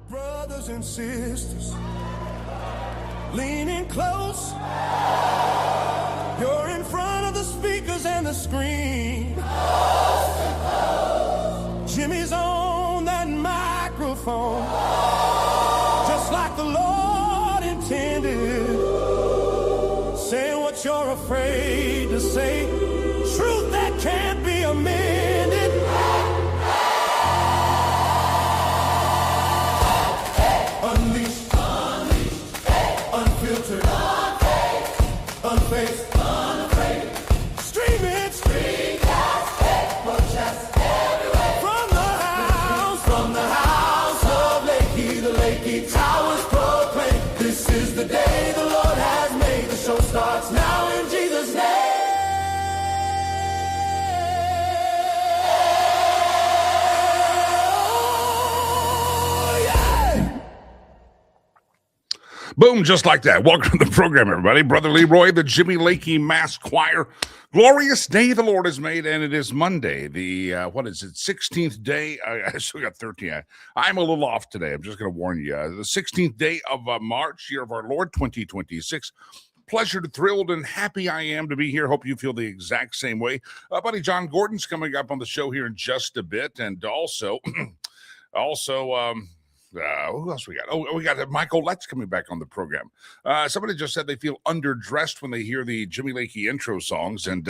Brothers and sisters, leaning close. You're in front of the speakers and the screen. Jimmy's on that microphone, just like the Lord intended. Saying what you're afraid to say, truth that can't be amended. Unleashed, unfiltered, unfazed, streaming, broadcast everywhere. From the house of Lakey, the Lakey towers proclaim, this is the day the Lord has made. The show starts now in Jesus' name. Boom, just like that. Welcome to the program, everybody. Brother Leroy, the Jimmy Lakey Mass Choir. Glorious day the Lord has made, and it is Monday, the, 16th day. I still got 13. I'm a little off today. I'm just going to warn you. The 16th day of March, year of our Lord, 2026. Pleasure, thrilled, and happy I am to be here. Hope you feel the exact same way. Buddy John Gordon's coming up on the show here in just a bit, and also, who else we got? Oh, we got Michael Letts coming back on the program. Somebody just said they feel underdressed when they hear the Jimmy Lakey intro songs, and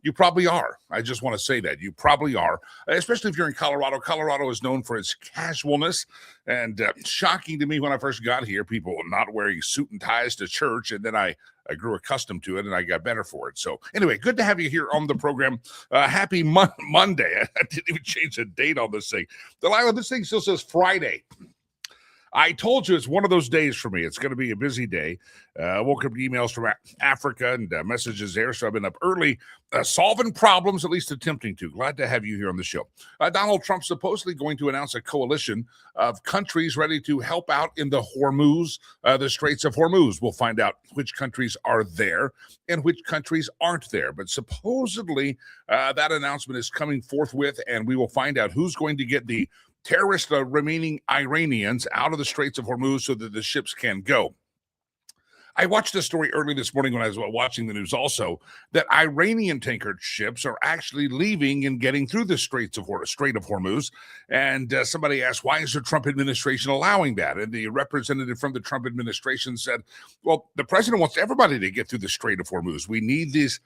you probably are. I just want to say that. You probably are, especially if you're in Colorado. Colorado is known for its casualness, and shocking to me when I first got here, people not wearing suit and ties to church, and then I grew accustomed to it, and I got better for it. So anyway, good to have you here on the program. Happy Monday. I didn't even change the date on this thing. Delilah, this thing still says Friday. I told you it's one of those days for me. It's going to be a busy day. Woke up to emails from Africa and messages there, so I've been up early solving problems, at least attempting to. Glad to have you here on the show. Donald Trump supposedly going to announce a coalition of countries ready to help out in the Hormuz, the Straits of Hormuz. We'll find out which countries are there and which countries aren't there. But supposedly that announcement is coming forthwith, and we will find out who's going to get the terrorist remaining Iranians out of the Straits of Hormuz so that the ships can go. I watched a story early this morning when I was watching the news also that Iranian tanker ships are actually leaving and getting through the Strait of Hormuz. And somebody asked, why is the Trump administration allowing that? And the representative from the Trump administration said, well, the president wants everybody to get through the Strait of Hormuz. We need this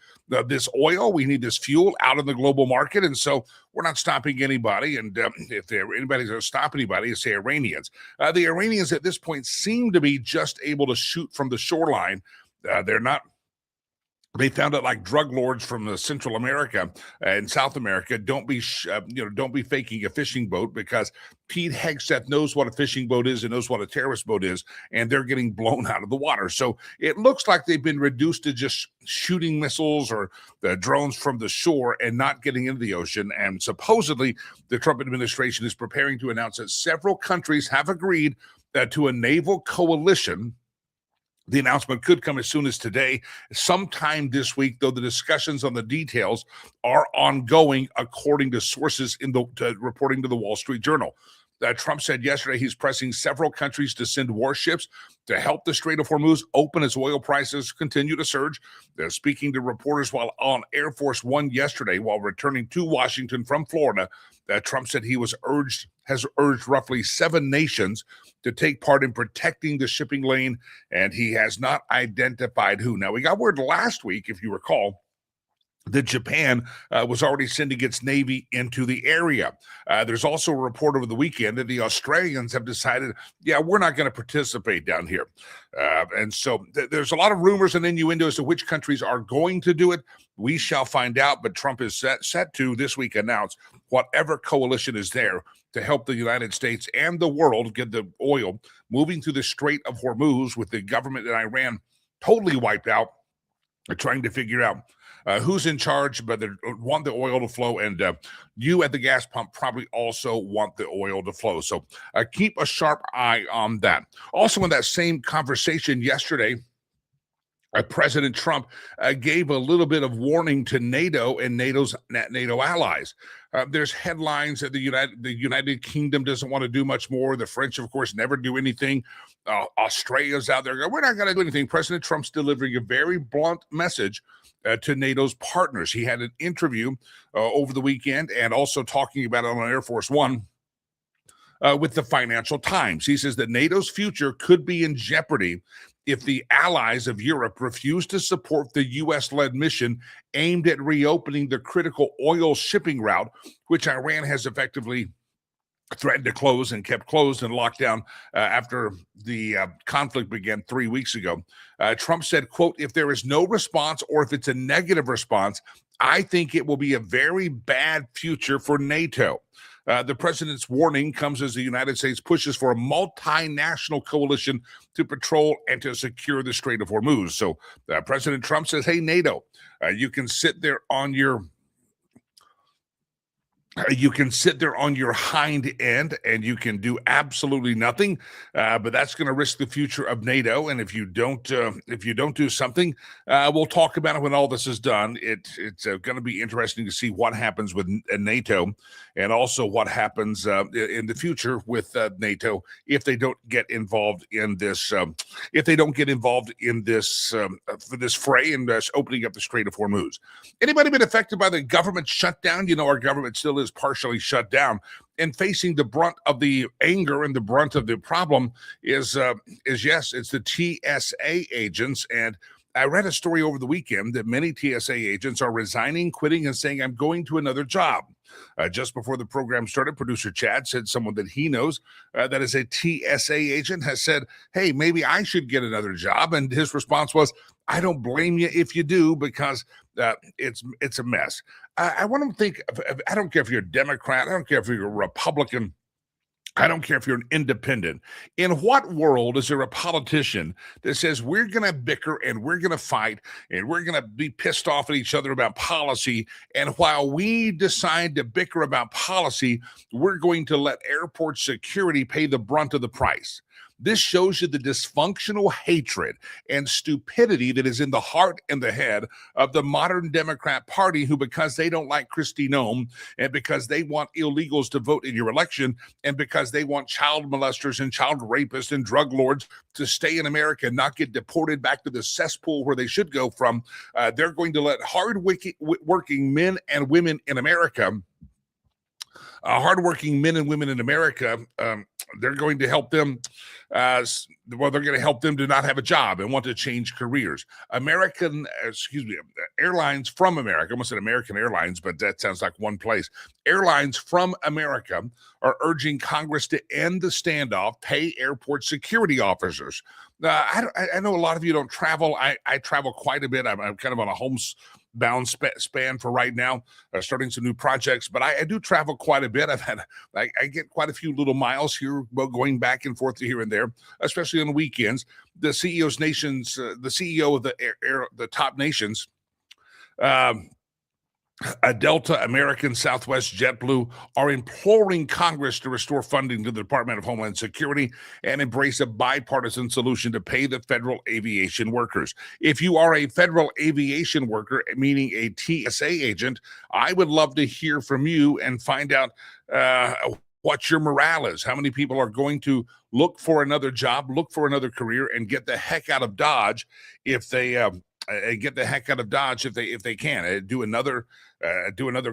oil. We need this fuel out in the global market. And so we're not stopping anybody. And if anybody's going to stop anybody, it's the Iranians. The Iranians at this point seem to be just able to shoot from the shoreline. They're not. They found out like drug lords from Central America and South America don't be faking a fishing boat, because Pete Hegseth knows what a fishing boat is and knows what a terrorist boat is, and they're getting blown out of the water. So it looks like they've been reduced to just shooting missiles or the drones from the shore and not getting into the ocean. And supposedly the Trump administration is preparing to announce that several countries have agreed to a naval coalition. The announcement could come as soon as today, sometime this week, though the discussions on the details are ongoing, according to sources reporting to the Wall Street Journal. Trump said yesterday he's pressing several countries to send warships to help the Strait of Hormuz open as oil prices continue to surge. Speaking to reporters while on Air Force One yesterday, while returning to Washington from Florida, Trump said he has urged roughly 7 nations to take part in protecting the shipping lane, and he has not identified who. Now, we got word last week, if you recall, that Japan was already sending its Navy into the area. There's also a report over the weekend that the Australians have decided, we're not going to participate down here. And so there's a lot of rumors and innuendo as to which countries are going to do it. We shall find out, but Trump is set to this week announce whatever coalition is there to help the United States and the world get the oil moving through the Strait of Hormuz, with the government in Iran totally wiped out. They're trying to figure out who's in charge, but they want the oil to flow, and you at the gas pump probably also want the oil to flow. So keep a sharp eye on that. Also, in that same conversation yesterday, President Trump gave a little bit of warning to NATO and NATO allies. There's headlines that the United Kingdom doesn't want to do much more. The French, of course, never do anything. Australia's out there going, we're not going to do anything. President Trump's delivering a very blunt message to NATO's partners. He had an interview over the weekend and also talking about it on Air Force One with the Financial Times. He says that NATO's future could be in jeopardy if the allies of Europe refuse to support the U.S.-led mission aimed at reopening the critical oil shipping route, which Iran has effectively threatened to close and kept closed and locked down after the conflict began 3 weeks ago. Trump said, quote, if there is no response or if it's a negative response, I think it will be a very bad future for NATO. The president's warning comes as the United States pushes for a multinational coalition to patrol and to secure the Strait of Hormuz. So President Trump says, hey, NATO, you can sit there on your hind end and you can do absolutely nothing, but that's going to risk the future of NATO. And if you don't do something, we'll talk about it when all this is done. It's going to be interesting to see what happens with NATO and also what happens in the future with NATO if they don't get involved in this. If they don't get involved in this for this fray and opening up the Strait of Hormuz. Anybody been affected by the government shutdown? You know, our government still is partially shut down, and facing the brunt of the anger and the brunt of the problem is yes, it's the TSA agents. And I read a story over the weekend that many TSA agents are resigning, quitting, and saying, I'm going to another job. Just before the program started, producer Chad said someone that he knows that is a TSA agent has said, hey, maybe I should get another job. And his response was, I don't blame you if you do, because it's a mess. I want to think, I don't care if you're a Democrat, I don't care if you're a Republican, I don't care if you're an independent. In what world is there a politician that says we're going to bicker and we're going to fight and we're going to be pissed off at each other about policy, and while we decide to bicker about policy, we're going to let airport security pay the brunt of the price? This shows you the dysfunctional hatred and stupidity that is in the heart and the head of the modern Democrat Party, who, because they don't like Kristi Noem, and because they want illegals to vote in your election, and because they want child molesters and child rapists and drug lords to stay in America and not get deported back to the cesspool where they should go from, they're going to let hard-working men and women in America, hardworking men and women in America, they're going to help them. They're going to help them to not have a job and want to change careers. Airlines from America. I almost said American Airlines, but that sounds like one place. Airlines from America are urging Congress to end the standoff, pay airport security officers. I know a lot of you don't travel. I travel quite a bit. I'm kind of on a homebound span for right now, starting some new projects, but I do travel quite a bit. I get quite a few little miles here, going back and forth to here and there, especially on the weekends. The CEO of the top nations, Delta, American, Southwest, JetBlue, are imploring Congress to restore funding to the Department of Homeland Security and embrace a bipartisan solution to pay the federal aviation workers. If you are a federal aviation worker, meaning a TSA agent, I would love to hear from you and find out what your morale is. How many people are going to look for another job, look for another career, and get the heck out of Dodge if they if they can do another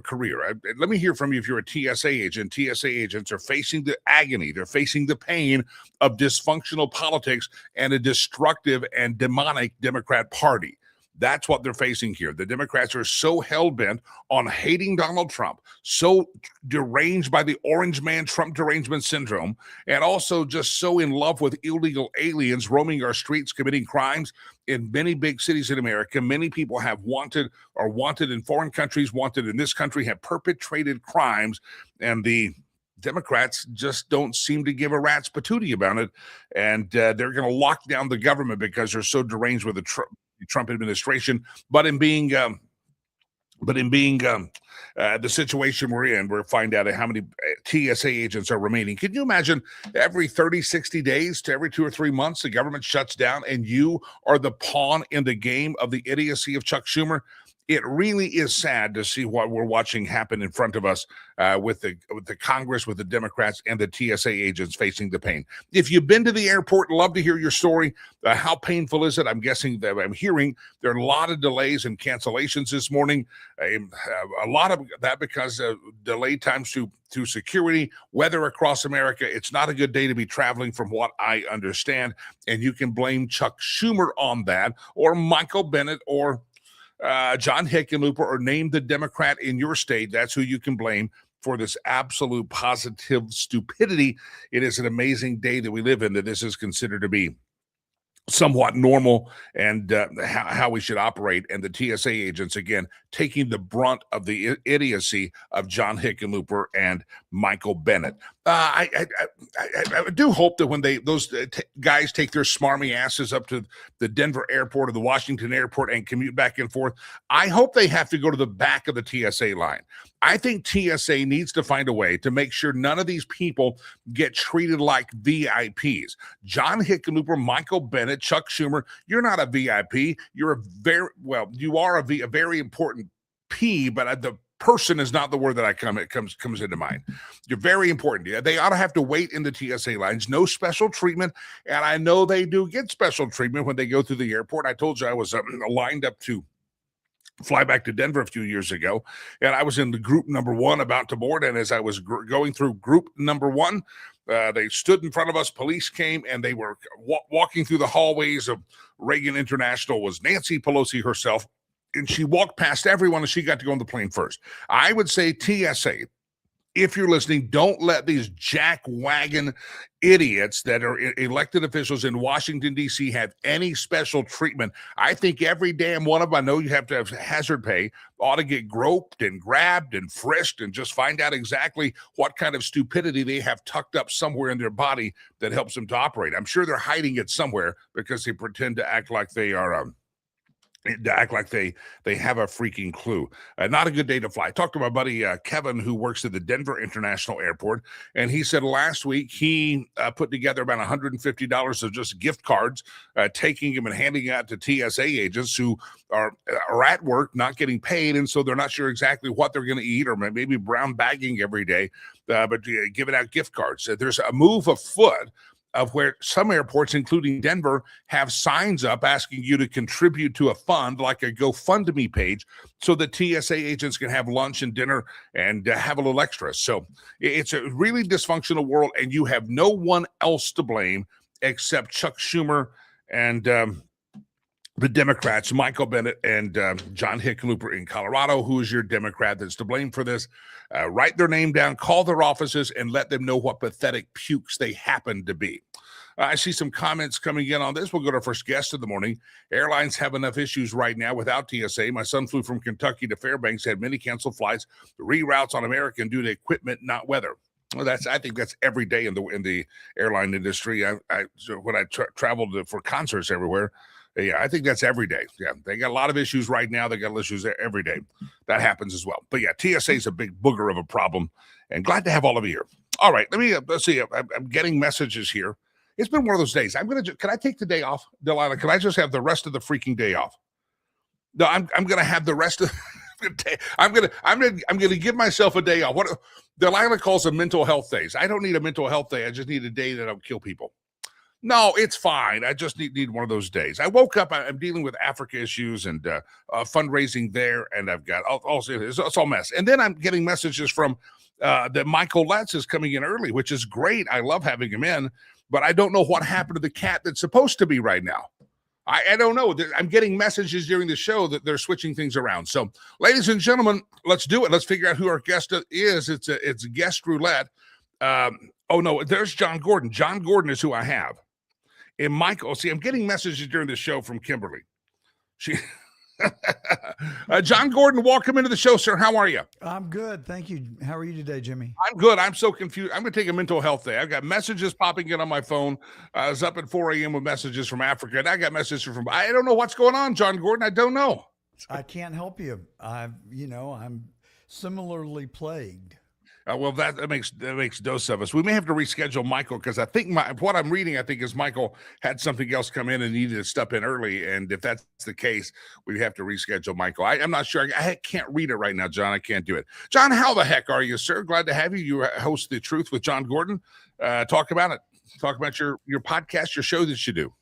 career. Let me hear from you if you're a TSA agent. TSA agents are facing the agony, they're facing the pain of dysfunctional politics and a destructive and demonic Democrat Party. That's what they're facing here. The Democrats are so hell-bent on hating Donald Trump, so deranged by the orange man Trump derangement syndrome, and also just so in love with illegal aliens roaming our streets, committing crimes in many big cities in America. Many people have wanted in foreign countries, wanted in this country, have perpetrated crimes, and the Democrats just don't seem to give a rat's patootie about it, and they're going to lock down the government because they're so deranged with the Trump administration. But in being But in being the situation we're in, we'll find out how many TSA agents are remaining. Can you imagine every 30, 60 days to every 2 or 3 months, the government shuts down and you are the pawn in the game of the idiocy of Chuck Schumer? It really is sad to see what we're watching happen in front of us with the Congress, with the Democrats, and the TSA agents facing the pain. If you've been to the airport, love to hear your story. How painful is it? I'm guessing that I'm hearing there are a lot of delays and cancellations this morning. A lot of that because of delayed times to security, weather across America. It's not a good day to be traveling from what I understand. And you can blame Chuck Schumer on that, or Michael Bennet, or John Hickenlooper, or name the Democrat in your state. That's who you can blame for this absolute positive stupidity. It is an amazing day that we live in, that this is considered to be somewhat normal and how we should operate. And the TSA agents, again, taking the brunt of the idiocy of John Hickenlooper and Michael Bennet. I do hope that when those guys take their smarmy asses up to the Denver airport or the Washington airport and commute back and forth, I hope they have to go to the back of the TSA line. I think TSA needs to find a way to make sure none of these people get treated like VIPs. John Hickenlooper, Michael Bennet, Chuck Schumer, you're not a VIP. You're you are a very important P, but the person is not the word that comes into mind. You're very important. They ought to have to wait in the TSA lines. No special treatment, and I know they do get special treatment when they go through the airport. I told you I was lined up to fly back to Denver a few years ago, and I was in the group number 1 about to board, and as I was going through group number 1, they stood in front of us. Police came, and they were walking through the hallways of Reagan International. Was Nancy Pelosi herself, and she walked past everyone, and she got to go on the plane first. I would say TSA, if you're listening, don't let these jackwagon idiots that are elected officials in Washington, D.C. have any special treatment. I think every damn one of them, I know you have to have hazard pay, ought to get groped and grabbed and frisked and just find out exactly what kind of stupidity they have tucked up somewhere in their body that helps them to operate. I'm sure they're hiding it somewhere because they pretend to act like they are they have a freaking clue. Not a good day to fly. I talked to my buddy Kevin, who works at the Denver International Airport, and he said last week he put together about $150 of just gift cards, taking them and handing out to TSA agents who are at work, not getting paid, and so they're not sure exactly what they're going to eat, or maybe brown bagging every day, but giving out gift cards. There's a move afoot of where some airports, including Denver, have signs up asking you to contribute to a fund, like a GoFundMe page, so that TSA agents can have lunch and dinner and have a little extra. So it's a really dysfunctional world, and you have no one else to blame except Chuck Schumer and the Democrats, Michael Bennet and John Hickenlooper in Colorado. Who is your Democrat that's to blame for this? Write their name down, call their offices, and let them know what pathetic pukes they happen to be. I see some comments coming in on this. We'll go to our first guest of the morning. Airlines have enough issues right now without TSA. My son flew from Kentucky to Fairbanks, had many canceled flights, reroutes on American due to equipment, not weather. Well, I think that's every day in the airline industry. When I traveled for concerts everywhere, yeah, I think that's every day. Yeah, they got a lot of issues right now. They got issues every day. That happens as well. But yeah, TSA is a big booger of a problem, and glad to have all of you here. All right, let's see. I'm getting messages here. It's been one of those days. Can I take the day off, Delilah? Can I just have the rest of the freaking day off? No, I'm gonna have the rest of the day. I'm gonna give myself a day off. What Delilah calls them mental health days. I don't need a mental health day. I just need a day that I'll kill people. No, it's fine. I just need one of those days. I woke up. I'm dealing with Africa issues and fundraising there, and I've got it's all mess. And then I'm getting messages from that Michael Letts is coming in early, which is great. I love having him in, but I don't know what happened to the cat that's supposed to be right now. I don't know. I'm getting messages during the show that they're switching things around. So, ladies and gentlemen, let's do it. Let's figure out who our guest is. It's guest roulette. Oh no, there's John Gordon. John Gordon is who I have. And Michael, see, I'm getting messages during the show from Kimberly. John Gordon, welcome into the show, sir. How are you? I'm good. Thank you. How are you today, Jimmy? I'm good. I'm so confused. I'm going to take a mental health day. I've got messages popping in on my phone. I was up at 4 a.m. with messages from Africa, and I got messages from, I don't know what's going on, John Gordon. I don't know. I can't help you. I'm similarly plagued. Well, that makes dose of us. We may have to reschedule Michael because I think what I'm reading, I think, is Michael had something else come in and needed to step in early. And if that's the case, we have to reschedule Michael. I'm not sure. I can't read it right now, John. I can't do it. John, how the heck are you, sir? Glad to have you. You host The Truth with John Gordon. Talk about it. Talk about your podcast, your show that you do.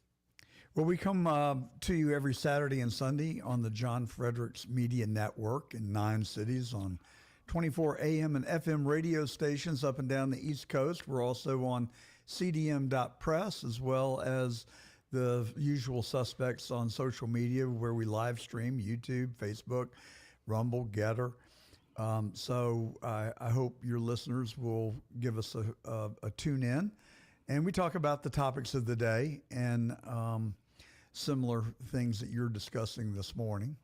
Well, we come to you every Saturday and Sunday on the John Fredericks Media Network in 9 cities on 24 AM and FM radio stations up and down the East Coast. We're also on cdm.press as well as the usual suspects on social media where we live stream, YouTube, Facebook, Rumble, Getter. So I hope your listeners will give us a tune in. And we talk about the topics of the day and similar things that you're discussing this morning.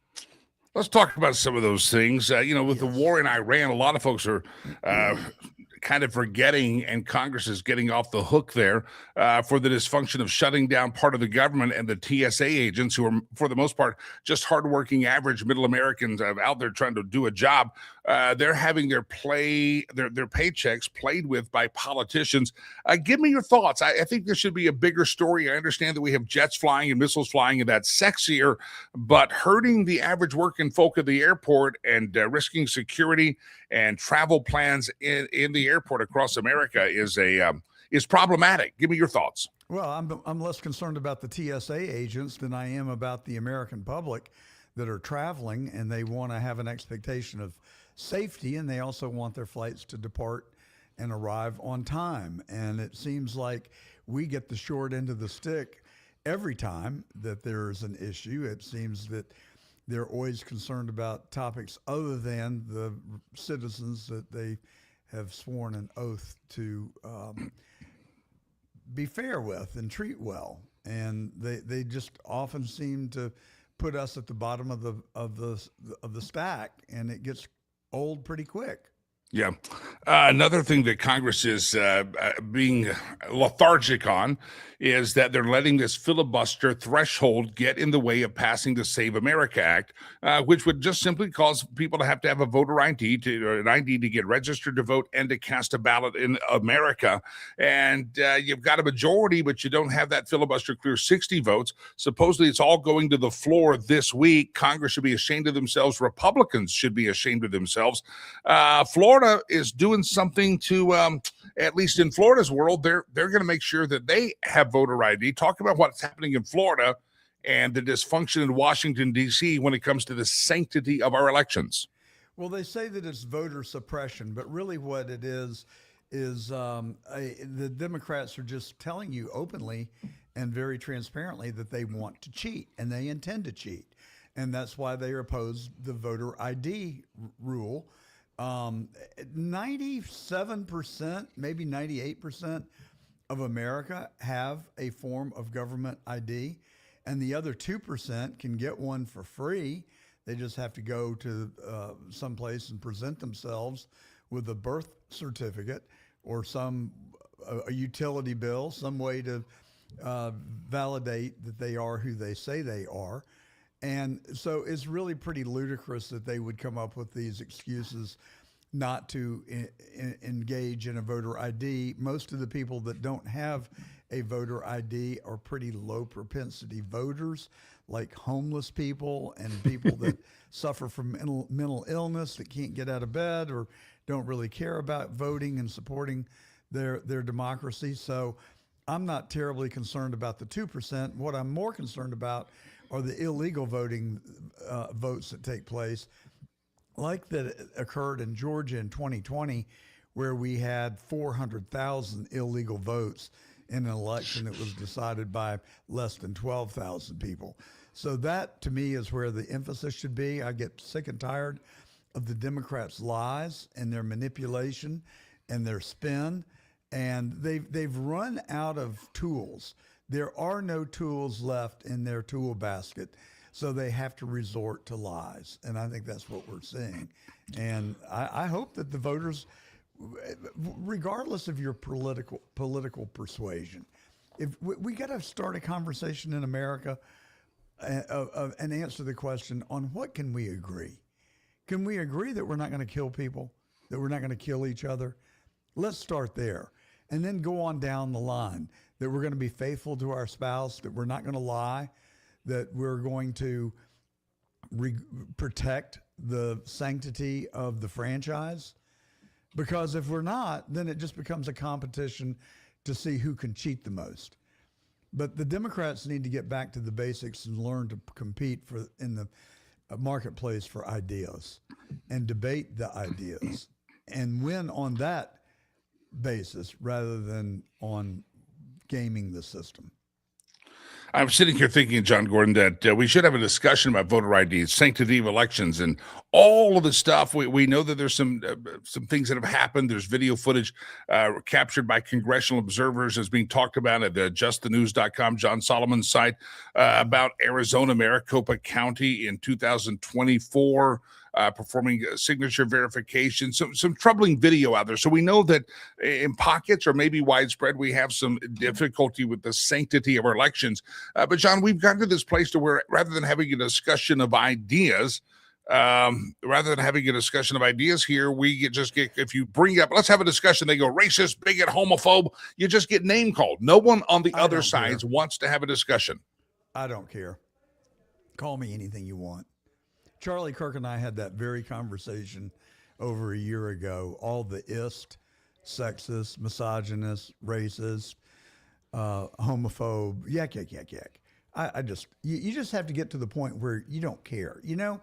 Let's talk about some of those things. With the war in Iran, a lot of folks are kind of forgetting, and Congress is getting off the hook there for the dysfunction of shutting down part of the government and the TSA agents who are, for the most part, just hardworking, average middle Americans out there trying to do a job. They're having their paychecks played with by politicians. Give me your thoughts. I think this should be a bigger story. I understand that we have jets flying and missiles flying, and that's sexier, but hurting the average working folk at the airport and risking security and travel plans in the airport across America is problematic. Give me your thoughts. Well, I'm less concerned about the TSA agents than I am about the American public that are traveling, and they want to have an expectation of safety, and they also want their flights to depart and arrive on time. And it seems like we get the short end of the stick every time that there's an issue. It seems that they're always concerned about topics other than the citizens that they have sworn an oath to be fair with and treat well. And they just often seem to put us at the bottom of the stack, and it gets old pretty quick. Yeah. Another thing that Congress is being lethargic on is that they're letting this filibuster threshold get in the way of passing the Save America Act, which would just simply cause people to have a voter ID or an ID to get registered to vote and to cast a ballot in America. And you've got a majority, but you don't have that filibuster clear 60 votes. Supposedly it's all going to the floor this week. Congress should be ashamed of themselves. Republicans should be ashamed of themselves. Florida is doing something to, at least in Florida's world, they're going to make sure that they have voter ID. Talk about what's happening in Florida and the dysfunction in Washington, D.C. when it comes to the sanctity of our elections. Well, they say that it's voter suppression, but really what it is the Democrats are just telling you openly and very transparently that they want to cheat, and they intend to cheat. And that's why they oppose the voter ID rule. 97%, maybe 98% of America have a form of government ID, and the other 2% can get one for free. They just have to go to someplace and present themselves with a birth certificate or a utility bill, some way to validate that they are who they say they are. And so it's really pretty ludicrous that they would come up with these excuses not to engage in a voter ID. Most of the people that don't have a voter ID are pretty low propensity voters, like homeless people and people that suffer from mental illness that can't get out of bed or don't really care about voting and supporting their democracy. So I'm not terribly concerned about the 2%. What I'm more concerned about are the illegal voting votes that take place, like that occurred in Georgia in 2020, where we had 400,000 illegal votes in an election that was decided by less than 12,000 people. So that, to me, is where the emphasis should be. I get sick and tired of the Democrats' lies and their manipulation and their spin, and they've run out of tools. There are no tools left in their tool basket, so they have to resort to lies. And I think that's what we're seeing. And I hope that the voters, regardless of your political persuasion, if we got to start a conversation in America and answer the question on what can we agree? Can we agree that we're not going to kill people, that we're not going to kill each other? Let's start there. And then go on down the line, that we're going to be faithful to our spouse, that we're not going to lie, that we're going to protect the sanctity of the franchise. Because if we're not, then it just becomes a competition to see who can cheat the most. But the Democrats need to get back to the basics and learn to compete in the marketplace for ideas and debate the ideas and win on that basis rather than on gaming the system. I'm sitting here thinking, John Gordon, that we should have a discussion about voter ID, sanctity of elections, and all of the stuff. We know that there's some things that have happened. There's video footage captured by congressional observers as being talked about at justthenews.com, John Solomon's site, about Arizona, Maricopa County in 2024. Performing signature verification, some troubling video out there. So we know that in pockets or maybe widespread, we have some difficulty with the sanctity of our elections. But John, we've gotten to this place to where rather than having a discussion of ideas, here, we just get, if you bring up, let's have a discussion, they go racist, bigot, homophobe, you just get name called. No one on the other side wants to have a discussion. I don't care. Call me anything you want. Charlie Kirk and I had that very conversation over a year ago. All the sexist, misogynist, racist, homophobe, yak. You just have to get to the point where you don't care. You know,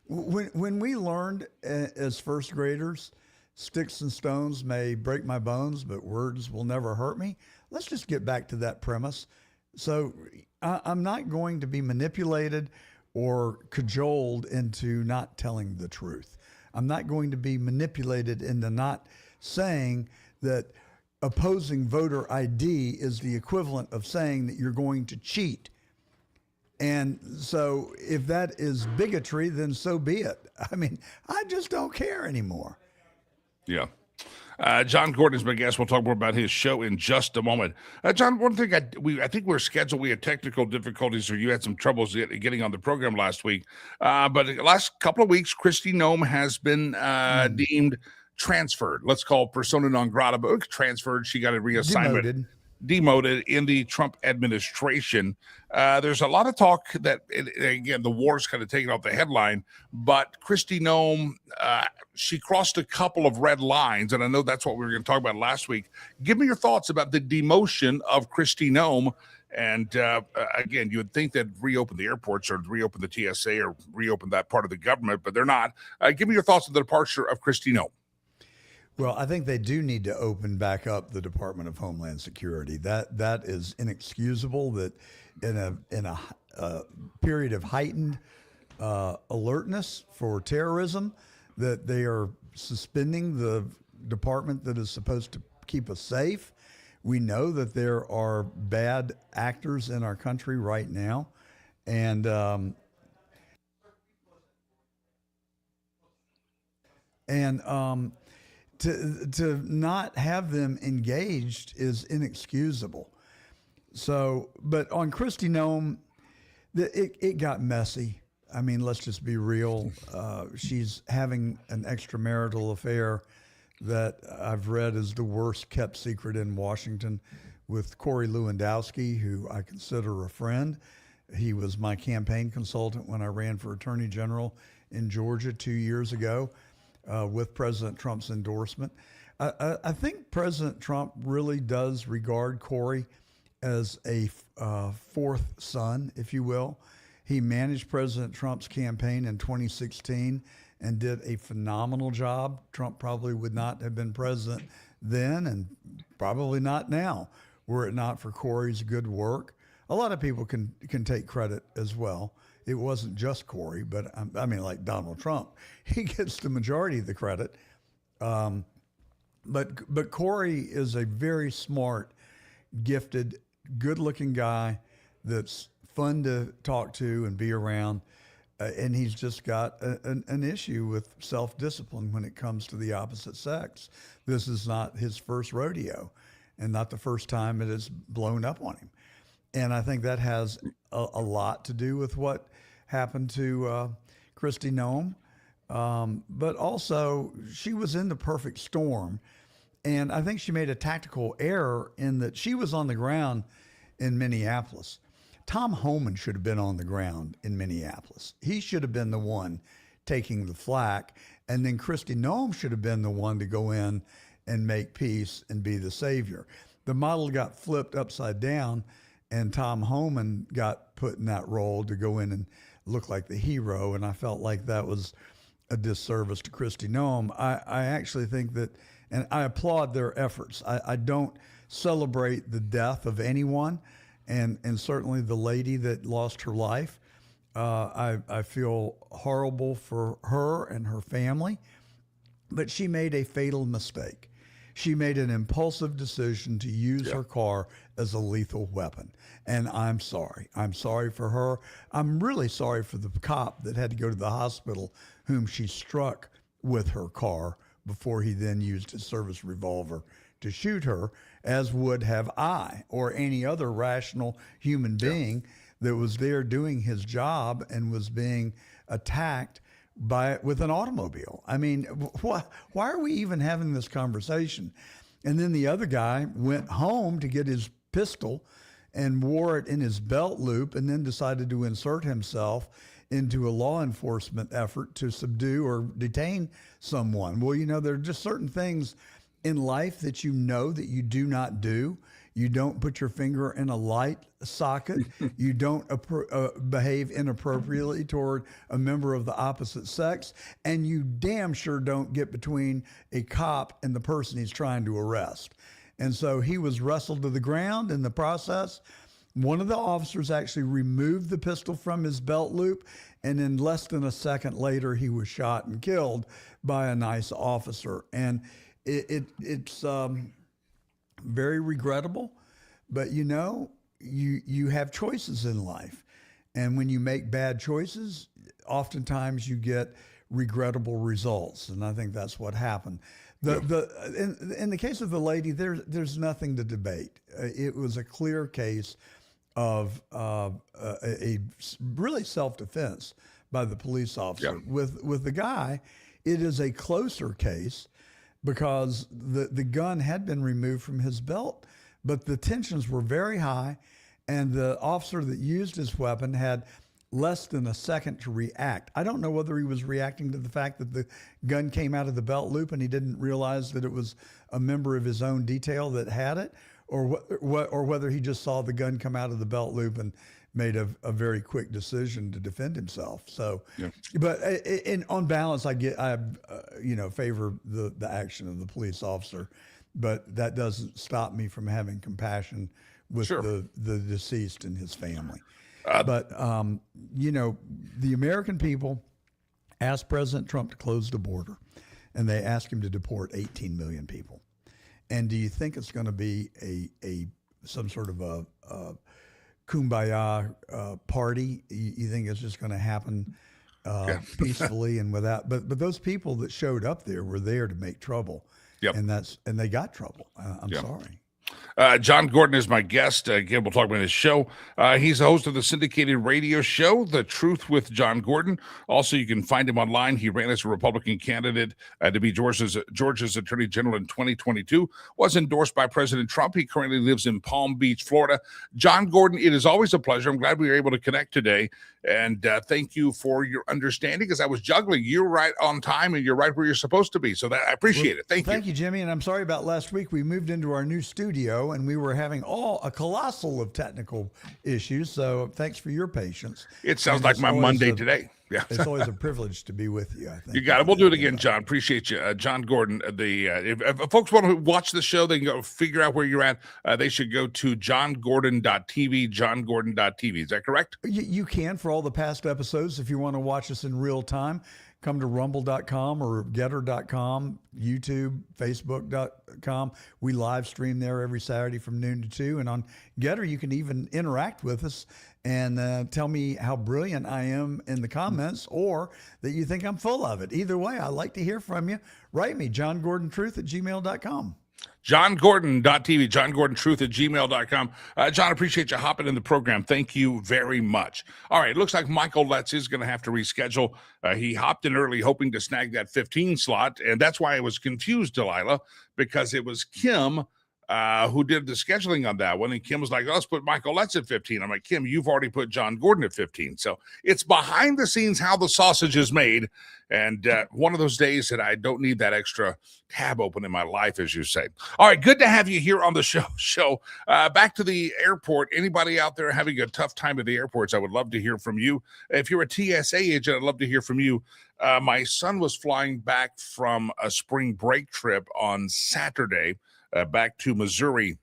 when we learned as first graders, sticks and stones may break my bones, but words will never hurt me. Let's just get back to that premise. So I'm not going to be manipulated or cajoled into not telling the truth. I'm not going to be manipulated into not saying that opposing voter ID is the equivalent of saying that you're going to cheat. And so if that is bigotry, then so be it. I mean, I just don't care anymore. Yeah. John Gordon's my guest. We'll talk more about his show in just a moment. John, one thing I think we're scheduled. We had technical difficulties, or you had some troubles getting on the program last week. But the last couple of weeks, Kristi Noem has been deemed transferred. Let's call persona non grata, but transferred. She got a reassignment. Demoted in the Trump administration. There's a lot of talk that, again, the war's kind of taken off the headline, but Kristi Noem, she crossed a couple of red lines, and I know that's what we were going to talk about last week. Give me your thoughts about the demotion of Kristi Noem. And again, you would think that reopen the airports or reopen the TSA or reopen that part of the government, but they're not. Give me your thoughts on the departure of Kristi Noem. Well, I think they do need to open back up the Department of Homeland Security. That is inexcusable. That in a period of heightened alertness for terrorism, that they are suspending the department that is supposed to keep us safe. We know that there are bad actors in our country right now, and to not have them engaged is inexcusable. So, but on Kristi Noem, it got messy. I mean, let's just be real. She's having an extramarital affair that I've read is the worst kept secret in Washington with Corey Lewandowski, who I consider a friend. He was my campaign consultant when I ran for Attorney General in Georgia 2 years ago. With President Trump's endorsement. I think President Trump really does regard Corey as a fourth son, if you will. He managed President Trump's campaign in 2016 and did a phenomenal job. Trump probably would not have been president then and probably not now were it not for Corey's good work. A lot of people can take credit as well. It wasn't just Corey, but I mean, like Donald Trump, he gets the majority of the credit. But Corey is a very smart, gifted, good-looking guy that's fun to talk to and be around. And he's just got an issue with self-discipline when it comes to the opposite sex. This is not his first rodeo and not the first time it has blown up on him. And I think that has a lot to do with what happened to Kristi Noem. But also, she was in the perfect storm. And I think she made a tactical error in that she was on the ground in Minneapolis. Tom Homan should have been on the ground in Minneapolis. He should have been the one taking the flak. And then Kristi Noem should have been the one to go in and make peace and be the savior. The model got flipped upside down, and Tom Homan got put in that role to go in and look like the hero. And I felt like that was a disservice to Kristi Noem. I actually think that, and I applaud their efforts. I don't celebrate the death of anyone, and certainly the lady that lost her life. I feel horrible for her and her family, but she made a fatal mistake. She made an impulsive decision to use her car as a lethal weapon. And I'm sorry. I'm sorry for her. I'm really sorry for the cop that had to go to the hospital whom she struck with her car before he then used his service revolver to shoot her, as would have I or any other rational human being that was there doing his job and was being attacked with an automobile. I mean, why are we even having this conversation? And then the other guy went home to get his pistol and wore it in his belt loop, and then decided to insert himself into a law enforcement effort to subdue or detain someone. Well, there are just certain things in life that that you do not do. You don't put your finger in a light socket. You don't behave inappropriately toward a member of the opposite sex. And you damn sure don't get between a cop and the person he's trying to arrest. And so he was wrestled to the ground in the process. One of the officers actually removed the pistol from his belt loop, and then less than a second later, he was shot and killed by a nice officer. And it's very regrettable, but you have choices in life. And when you make bad choices, oftentimes you get regrettable results. And I think that's what happened. In the case of the lady, there's nothing to debate. It was a clear case of a really self-defense by the police officer. With the guy, it is a closer case because the gun had been removed from his belt, but the tensions were very high, and the officer that used his weapon had less than a second to react. I don't know whether he was reacting to the fact that the gun came out of the belt loop and he didn't realize that it was a member of his own detail that had it, or whether he just saw the gun come out of the belt loop and made a very quick decision to defend himself. So, but on balance, I favor the action of the police officer, but that doesn't stop me from having compassion with the deceased and his family. But the American people asked President Trump to close the border, and they asked him to deport 18 million people. And do you think it's going to be some sort of a kumbaya party? You think it's just going to happen peacefully and without? But those people that showed up there were there to make trouble, and they got trouble. I'm sorry. John Gordon is my guest. Again, we'll talk about his show. He's the host of the syndicated radio show, The Truth with John Gordon. Also, you can find him online. He ran as a Republican candidate to be Georgia's Attorney General in 2022, was endorsed by President Trump. He currently lives in Palm Beach, Florida. John Gordon, it is always a pleasure. I'm glad we were able to connect today. And thank you for your understanding, because I was juggling. You're right on time, and you're right where you're supposed to be. So I appreciate it. Thank you, Jimmy. And I'm sorry about last week. We moved into our new studio, and we were having a colossal of technical issues. So thanks for your patience. It sounds like my Monday today. Yeah, it's always a privilege to be with you. I think you got it. We'll do it again, John. Appreciate you, John Gordon. If folks want to watch the show, they can go figure out where you're at. They should go to johngordon.tv. Johngordon.tv. Is that correct? You can, for all the past episodes. If you want to watch us in real time, come to rumble.com or getter.com, YouTube, facebook.com. We live stream there every Saturday from noon to 2. And on Getter, you can even interact with us and tell me how brilliant I am in the comments, or that you think I'm full of it. Either way, I'd like to hear from you. Write me, johngordontruth@gmail.com. JohnGordon.tv, JohnGordonTruth@gmail.com. John, appreciate you hopping in the program. Thank you very much. All right, it looks like Michael Letts is going to have to reschedule. He hopped in early hoping to snag that 15 slot, and that's why I was confused, Delilah, because it was Kim who did the scheduling on that one. And Kim was like, let's put Michael Letts at 15. I'm like, Kim, you've already put John Gordon at 15. So it's behind the scenes how the sausage is made. And one of those days that I don't need that extra tab open in my life, as you say. All right, good to have you here on the show. Back to the airport. Anybody out there having a tough time at the airports, I would love to hear from you. If you're a TSA agent, I'd love to hear from you. My son was flying back from a spring break trip on Saturday back to Missouri,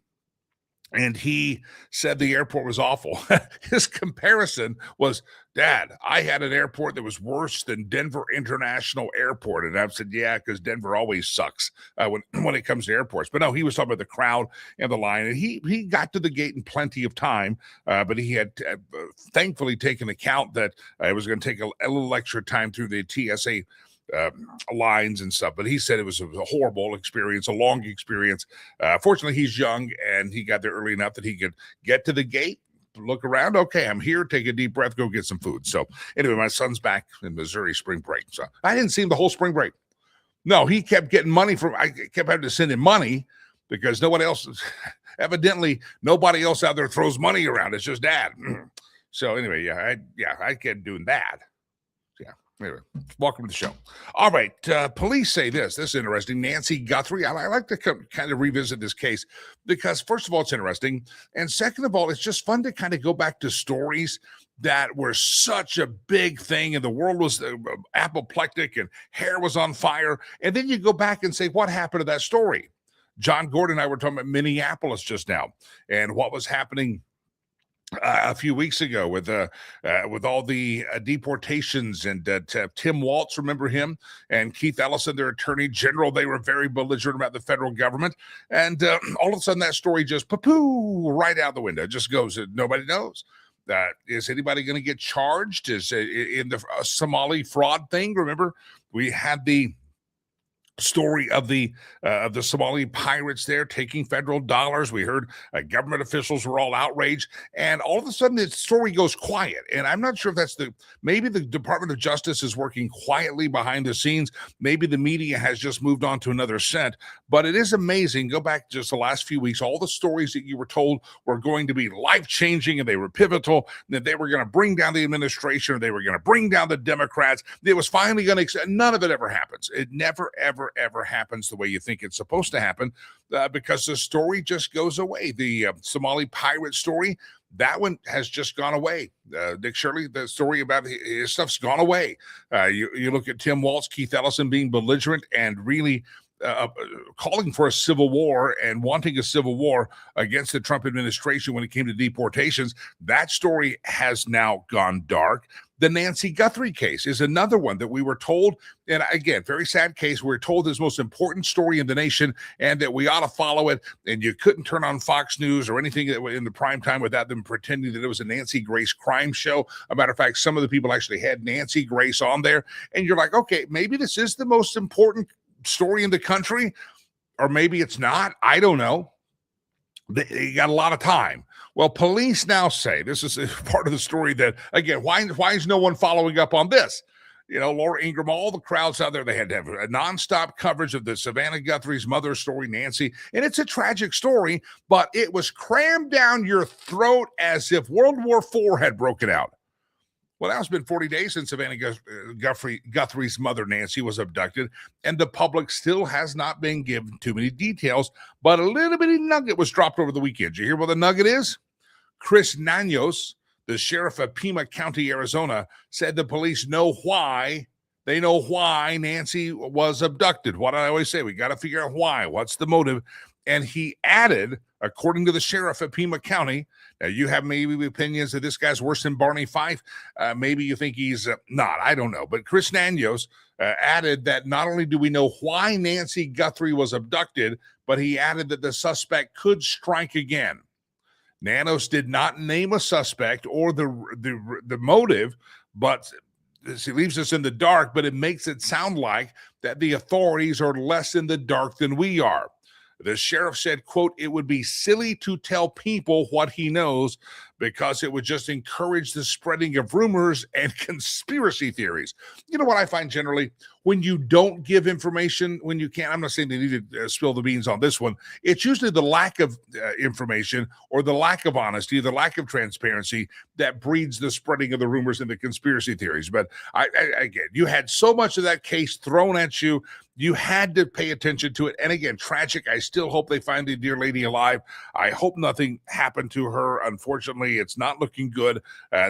and he said the airport was awful. His comparison was, Dad, I had an airport that was worse than Denver International Airport. And I've said, yeah, because Denver always sucks when it comes to airports. But no, he was talking about the crowd and the line. And he got to the gate in plenty of time, but he had thankfully taken account that it was going to take a little extra time through the TSA lines and stuff, but he said it was a horrible experience, a long experience. Fortunately, he's young and he got there early enough that he could get to the gate, look around. Okay, I'm here. Take a deep breath, go get some food. So anyway, my son's back in Missouri spring break. So I didn't see him the whole spring break. No, he kept getting money I kept having to send him money because nobody else, evidently, nobody else out there throws money around. It's just Dad. So anyway, I kept doing that. Anyway, welcome to the show. All right, police say this. This is interesting. Nancy Guthrie. I like to kind of revisit this case because, first of all, it's interesting. And second of all, it's just fun to kind of go back to stories that were such a big thing and the world was apoplectic and hair was on fire. And then you go back and say, what happened to that story? John Gordon and I were talking about Minneapolis just now and what was happening a few weeks ago with all the deportations and Tim Waltz, remember him, and Keith Ellison, their attorney general. They were very belligerent about the federal government, and all of a sudden that story just poo right out the window. It just goes. Nobody knows. Is anybody going to get charged? Is in the Somali fraud thing? Remember, we had the story of the Somali pirates there taking federal dollars. We heard government officials were all outraged, and all of a sudden the story goes quiet. And I'm not sure if that's maybe the Department of Justice is working quietly behind the scenes. Maybe the media has just moved on to another scent, but it is amazing. Go back just the last few weeks, all the stories that you were told were going to be life-changing and they were pivotal, that they were going to bring down the administration or they were going to bring down the Democrats. It was finally going to, none of it ever happens. It never, ever happens the way you think it's supposed to happen because the story just goes away. The Somali pirate story, that one has just gone away. Dick Shirley, the story about his stuff's gone away. You look at Tim Waltz, Keith Ellison being belligerent and really calling for a civil war and wanting a civil war against the Trump administration when it came to deportations. That story has now gone dark. The Nancy Guthrie case is another one that we were told, and again, very sad case. We were told this most important story in the nation and that we ought to follow it. And you couldn't turn on Fox News or anything in the prime time without them pretending that it was a Nancy Grace crime show. A matter of fact, some of the people actually had Nancy Grace on there. And you're like, okay, maybe this is the most important story in the country, or maybe it's not. I don't know. They got a lot of time. Well, police now say, this is part of the story that, again, why is no one following up on this? You know, Laura Ingraham, all the crowds out there, they had to have a nonstop coverage of the Savannah Guthrie's mother story, Nancy. And it's a tragic story, but it was crammed down your throat as if World War IV had broken out. Well, now it's been 40 days since Savannah Guthrie's mother, Nancy, was abducted, and the public still has not been given too many details, but a little bitty nugget was dropped over the weekend. Did you hear what the nugget is? Chris Nanos, the sheriff of Pima County, Arizona, said the police know why. They know why Nancy was abducted. What do I always say? We got to figure out why. What's the motive? And he added, according to the sheriff of Pima County, now you have maybe opinions that this guy's worse than Barney Fife. Maybe you think he's not. I don't know. But Chris Nanos added that not only do we know why Nancy Guthrie was abducted, but he added that the suspect could strike again. Nanos did not name a suspect or the motive, but he leaves us in the dark, but it makes it sound like that the authorities are less in the dark than we are. The sheriff said, quote, "It would be silly to tell people what he knows because it would just encourage the spreading of rumors and conspiracy theories." You know what I find generally? When you don't give information, when you can't, I'm not saying they need to spill the beans on this one. It's usually the lack of information or the lack of honesty, the lack of transparency that breeds the spreading of the rumors and the conspiracy theories. But again, you had so much of that case thrown at you. You had to pay attention to it. And again, tragic. I still hope they find the dear lady alive. I hope nothing happened to her. Unfortunately, it's not looking good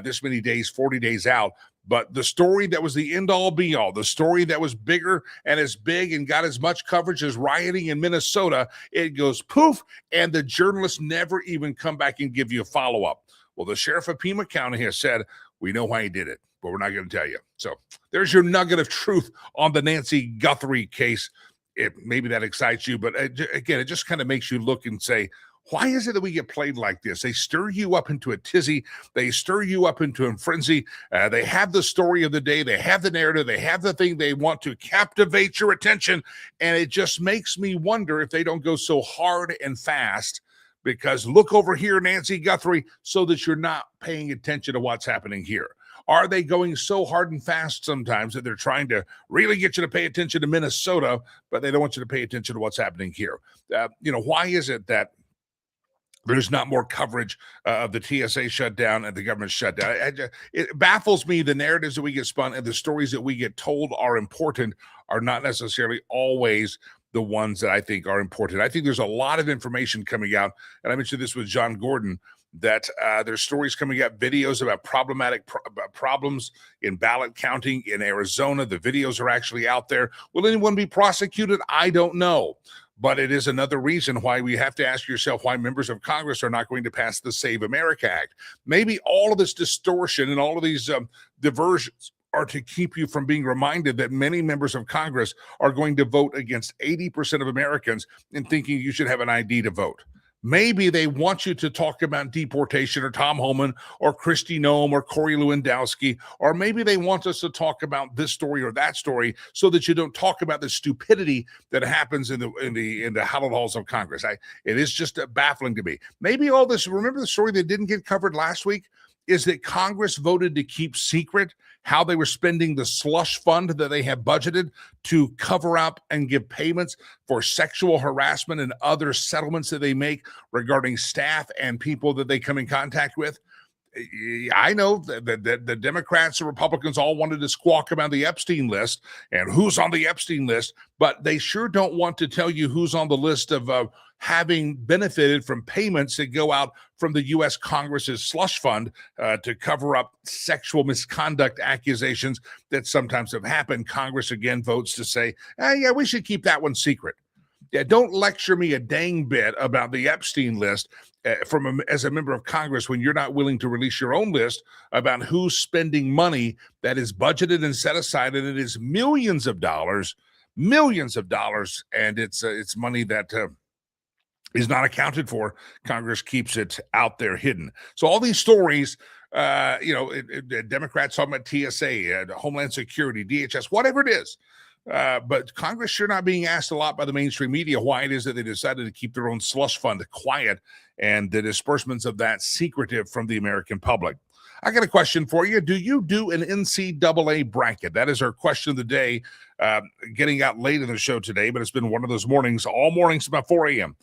this many days, 40 days out. But the story that was the end-all be-all, the story that was bigger and as big and got as much coverage as rioting in Minnesota, it goes poof, and the journalists never even come back and give you a follow-up. Well, the sheriff of Pima County has said, we know why he did it, but we're not going to tell you. So there's your nugget of truth on the Nancy Guthrie case. Maybe that excites you, but again, it just kind of makes you look and say, why is it that we get played like this? They stir you up into a tizzy. They stir you up into a frenzy. They have the story of the day. They have the narrative. They have the thing they want to captivate your attention. And it just makes me wonder if they don't go so hard and fast, because look over here, Nancy Guthrie, so that you're not paying attention to what's happening here. Are they going so hard and fast sometimes that they're trying to really get you to pay attention to Minnesota, but they don't want you to pay attention to what's happening here? Why is it that there's not more coverage of the TSA shutdown and the government shutdown? It baffles me. The narratives that we get spun and the stories that we get told are important are not necessarily always the ones that I think are important. I think there's a lot of information coming out, and I mentioned this with John Gordon, that there's stories coming out, videos about problematic problems in ballot counting in Arizona. The videos are actually out there. Will anyone be prosecuted? I don't know. But it is another reason why we have to ask yourself why members of Congress are not going to pass the Save America Act. Maybe all of this distortion and all of these diversions are to keep you from being reminded that many members of Congress are going to vote against 80% of Americans and thinking you should have an ID to vote. Maybe they want you to talk about deportation or Tom Homan or Kristi Noem or Corey Lewandowski, or maybe they want us to talk about this story or that story so that you don't talk about the stupidity that happens in the hallowed halls of Congress. It is just baffling to me. Maybe all this, remember the story that didn't get covered last week, is that Congress voted to keep secret how they were spending the slush fund that they have budgeted to cover up and give payments for sexual harassment and other settlements that they make regarding staff and people that they come in contact with. I know that the Democrats and Republicans all wanted to squawk about the Epstein list and who's on the Epstein list, but they sure don't want to tell you who's on the list of having benefited from payments that go out from the U.S. Congress's slush fund to cover up sexual misconduct accusations that sometimes have happened. Congress again votes to say, yeah, we should keep that one secret. Yeah, don't lecture me a dang bit about the Epstein list as a member of Congress when you're not willing to release your own list about who's spending money that is budgeted and set aside, and it is millions of dollars, and it's money that is not accounted for. Congress keeps it out there hidden. So all these stories, Democrats talking about TSA, Homeland Security, DHS, whatever it is. But Congress sure not being asked a lot by the mainstream media why it is that they decided to keep their own slush fund quiet and the disbursements of that secretive from the American public. I got a question for you. Do you do an NCAA bracket? That is our question of the day, getting out late in the show today, but it's been one of those mornings, all mornings about 4 a.m.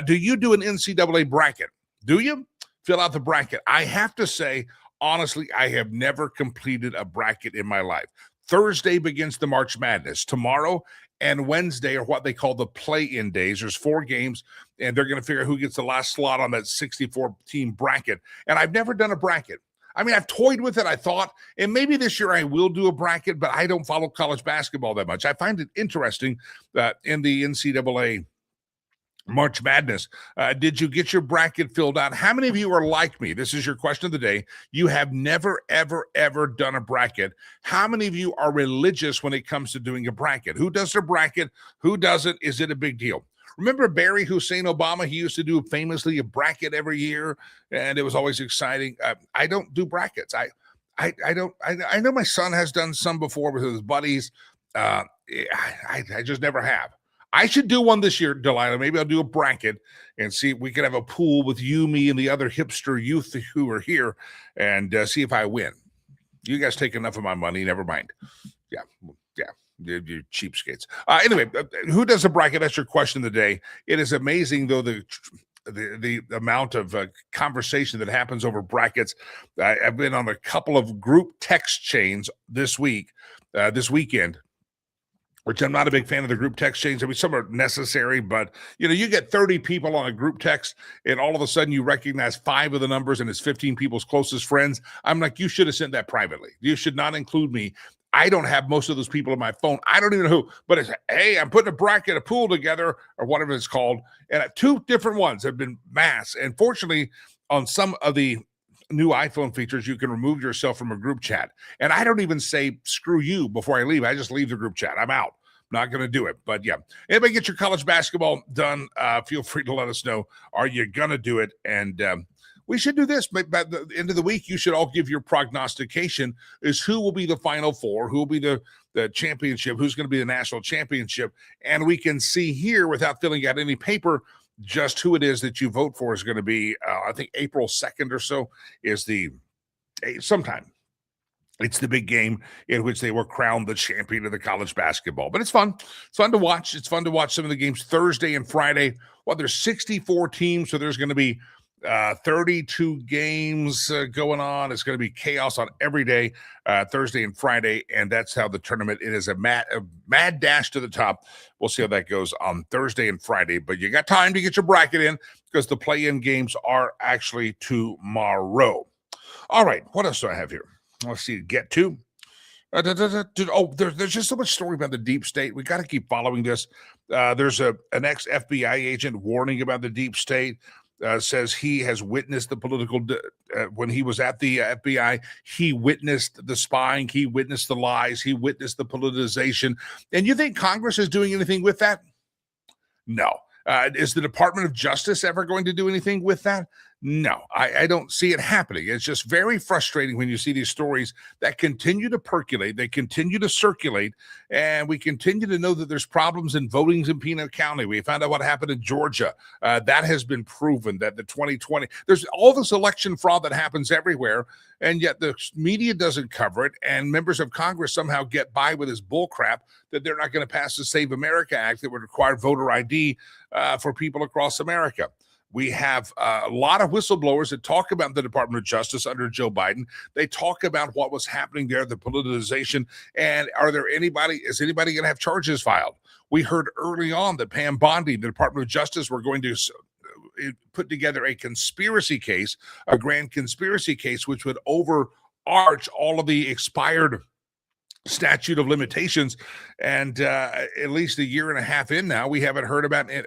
Do you do an NCAA bracket? Do you? Fill out the bracket. I have to say, honestly, I have never completed a bracket in my life. Thursday begins the March Madness. Tomorrow and Wednesday are what they call the play-in days. There's 4 games, and they're going to figure out who gets the last slot on that 64-team bracket. And I've never done a bracket. I mean, I've toyed with it, I thought, and maybe this year I will do a bracket, but I don't follow college basketball that much. I find it interesting that in the NCAA March Madness, did you get your bracket filled out? How many of you are like me? This is your question of the day. You have never, ever, ever done a bracket. How many of you are religious when it comes to doing a bracket? Who does their bracket? Who doesn't? Is it a big deal? Remember Barry Hussein Obama? He used to do famously a bracket every year, and it was always exciting. I don't do brackets. I know my son has done some before with his buddies. I just never have. I should do one this year, Delilah. Maybe I'll do a bracket and see if we can have a pool with you, me, and the other hipster youth who are here and see if I win. You guys take enough of my money. Never mind. Yeah. You cheapskates. Anyway, who does a bracket? That's your question of the day. It is amazing, though, the amount of conversation that happens over brackets. I've been on a couple of group text chains this weekend, which I'm not a big fan of the group text chains. I mean, some are necessary, but, you get 30 people on a group text, and all of a sudden you recognize 5 of the numbers, and it's 15 people's closest friends. I'm like, you should have sent that privately. You should not include me. I don't have most of those people on my phone. I don't even know who, but it's, hey, I'm putting a bracket, a pool together, or whatever it's called, and 2 different ones have been mass. And fortunately, on some of the new iPhone features, you can remove yourself from a group chat. And I don't even say screw you before I leave. I just leave the group chat. I'm out. Not going to do it. But yeah, anybody get your college basketball done, feel free to let us know. Are you going to do it? And we should do this. By the end of the week, you should all give your prognostication is who will be the Final Four, who will be the championship, who's going to be the national championship. And we can see here, without filling out any paper, just who it is that you vote for is going to be, I think April 2nd or so is sometime. It's the big game in which they will crown the champion of the college basketball. But it's fun. It's fun to watch. It's fun to watch some of the games Thursday and Friday. Well, there's 64 teams, so there's going to be 32 games going on. It's going to be chaos on every day, Thursday and Friday, and that's how the tournament, it is a mad dash to the top. We'll see how that goes on Thursday and Friday, but you got time to get your bracket in because the play-in games are actually tomorrow. All right, what else do I have here? Let's see, get to. There's just so much story about the deep state. We got to keep following this. There's an ex-FBI agent warning about the deep state. Says he has witnessed the political, when he was at the FBI, he witnessed the spying, he witnessed the lies, he witnessed the politicization. And you think Congress is doing anything with that? No. Is the Department of Justice ever going to do anything with that? No, I don't see it happening. It's just very frustrating when you see these stories that continue to percolate, they continue to circulate, and we continue to know that there's problems in voting in Pinot County. We found out what happened in Georgia. That has been proven that the 2020, there's all this election fraud that happens everywhere, and yet the media doesn't cover it, and members of Congress somehow get by with this bull crap that they're not going to pass the Save America Act that would require voter ID for people across America. We have a lot of whistleblowers that talk about the Department of Justice under Joe Biden. They talk about what was happening there, the politicization, and is anybody going to have charges filed? We heard early on that Pam Bondi, the Department of Justice, were going to put together a conspiracy case, a grand conspiracy case, which would overarch all of the expired statute of limitations, and at least a year and a half in now, we haven't heard about it.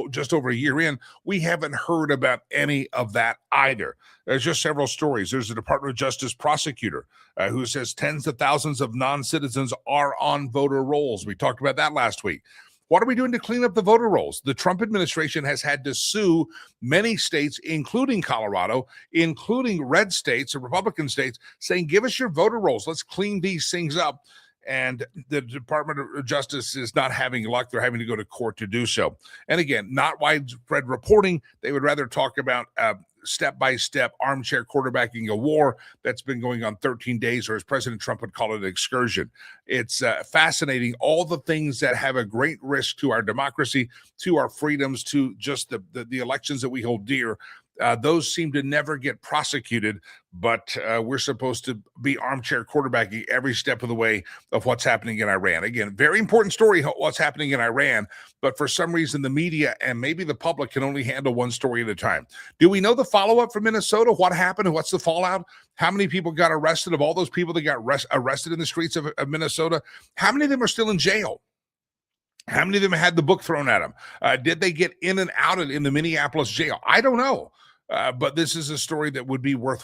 Just over a year in, we haven't heard about any of that either. There's just several stories. There's a Department of Justice prosecutor who says tens of thousands of non-citizens are on voter rolls. We talked about that last week. What are we doing to clean up the voter rolls? The Trump administration has had to sue many states, including Colorado, including red states or Republican states, saying, give us your voter rolls. Let's clean these things up. And the Department of Justice is not having luck. They're having to go to court to do so. And again, not widespread reporting. They would rather talk about step-by-step armchair quarterbacking a war that's been going on 13 days, or as President Trump would call it, an excursion. It's fascinating, all the things that have a great risk to our democracy, to our freedoms, to just the elections that we hold dear. Those seem to never get prosecuted, but we're supposed to be armchair quarterbacking every step of the way of what's happening in Iran. Again, very important story, what's happening in Iran, but for some reason the media and maybe the public can only handle one story at a time. Do we know the follow-up from Minnesota? What happened? What's the fallout? How many people got arrested? Of all those people that got arrested in the streets of Minnesota, how many of them are still in jail? How many of them had the book thrown at them? Did they get in and out in the Minneapolis jail? I don't know. But this is a story that would be worth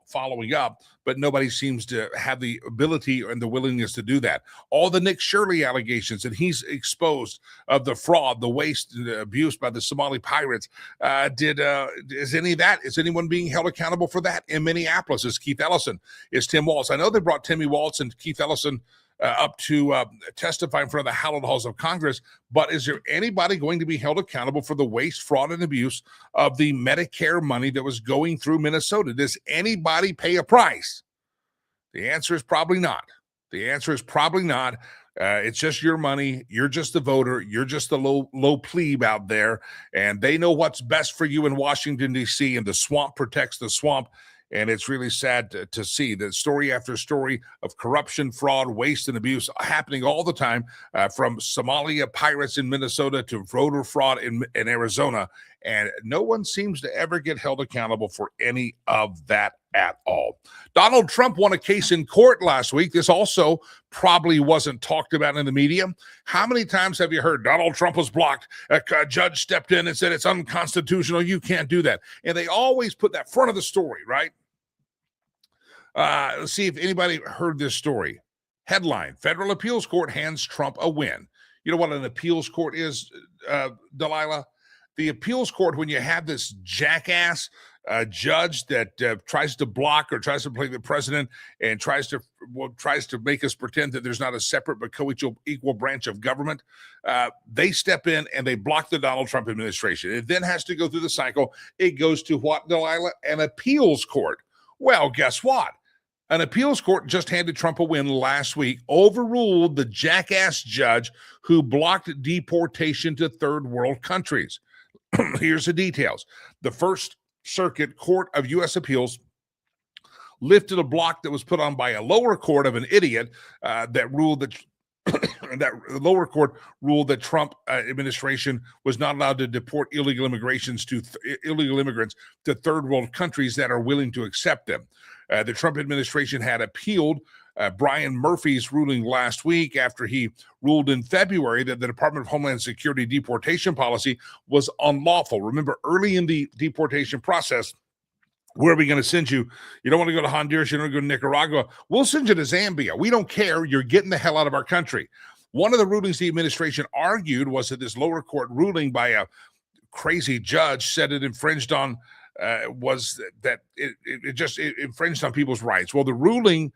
following up, but nobody seems to have the ability and the willingness to do that. All the Nick Shirley allegations that he's exposed of the fraud, the waste, the abuse by the Somali pirates, is any of that? Is anyone being held accountable for that in Minneapolis? Is Keith Ellison? Is Tim Walz? I know they brought Timmy Walz and Keith Ellison up to testify in front of the hallowed halls of Congress. But is there anybody going to be held accountable for the waste, fraud, and abuse of the Medicare money that was going through Minnesota? Does anybody pay a price? The answer is probably not. The answer is probably not. It's just your money. You're just the voter. You're just the low plebe out there, and they know what's best for you in Washington, D.C., and the swamp protects the swamp. And it's really sad to see that story after story of corruption, fraud, waste, and abuse happening all the time, from Somalia pirates in Minnesota to voter fraud in Arizona. And no one seems to ever get held accountable for any of that at all. Donald Trump won a case in court last week. This also probably wasn't talked about in the media. How many times have you heard Donald Trump was blocked? A judge stepped in and said it's unconstitutional. You can't do that. And they always put that front of the story, right? Let's see if anybody heard this story. Headline: Federal Appeals Court hands Trump a win. You know what an appeals court is, Delilah? The appeals court, when you have this jackass judge that tries to block or tries to play the president and tries to make us pretend that there's not a separate but co-equal branch of government, they step in and they block the Donald Trump administration. It then has to go through the cycle. It goes to what, Delilah? An appeals court. Well, guess what? An appeals court just handed Trump a win last week, overruled the jackass judge who blocked deportation to third world countries. Here's the details. The First Circuit Court of U.S. Appeals lifted a block that was put on by a lower court of an idiot that ruled that that lower court ruled that Trump administration was not allowed to deport illegal immigrants to third world countries that are willing to accept them. The Trump administration had appealed Brian Murphy's ruling last week after he ruled in February that the Department of Homeland Security deportation policy was unlawful. Remember, early in the deportation process, where are we going to send you? You don't want to go to Honduras. You don't want to go to Nicaragua. We'll send you to Zambia. We don't care. You're getting the hell out of our country. One of the rulings the administration argued was that this lower court ruling by a crazy judge said it infringed on was that it infringed on people's rights. Well, the ruling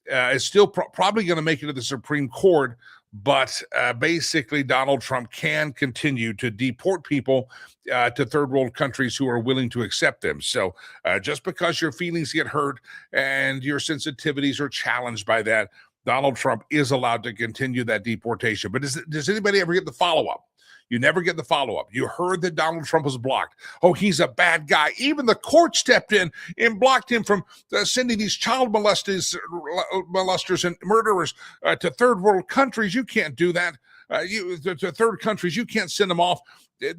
is still probably going to make it to the Supreme Court, but basically Donald Trump can continue to deport people to third world countries who are willing to accept them. So just because your feelings get hurt and your sensitivities are challenged by that, Donald Trump is allowed to continue that deportation. But does anybody ever get the follow-up? You never get the follow-up. You heard that Donald Trump was blocked. Oh, he's a bad guy. Even the court stepped in and blocked him from sending these child molesters and murderers to third world countries. You can't do that. To third countries, you can't send them off.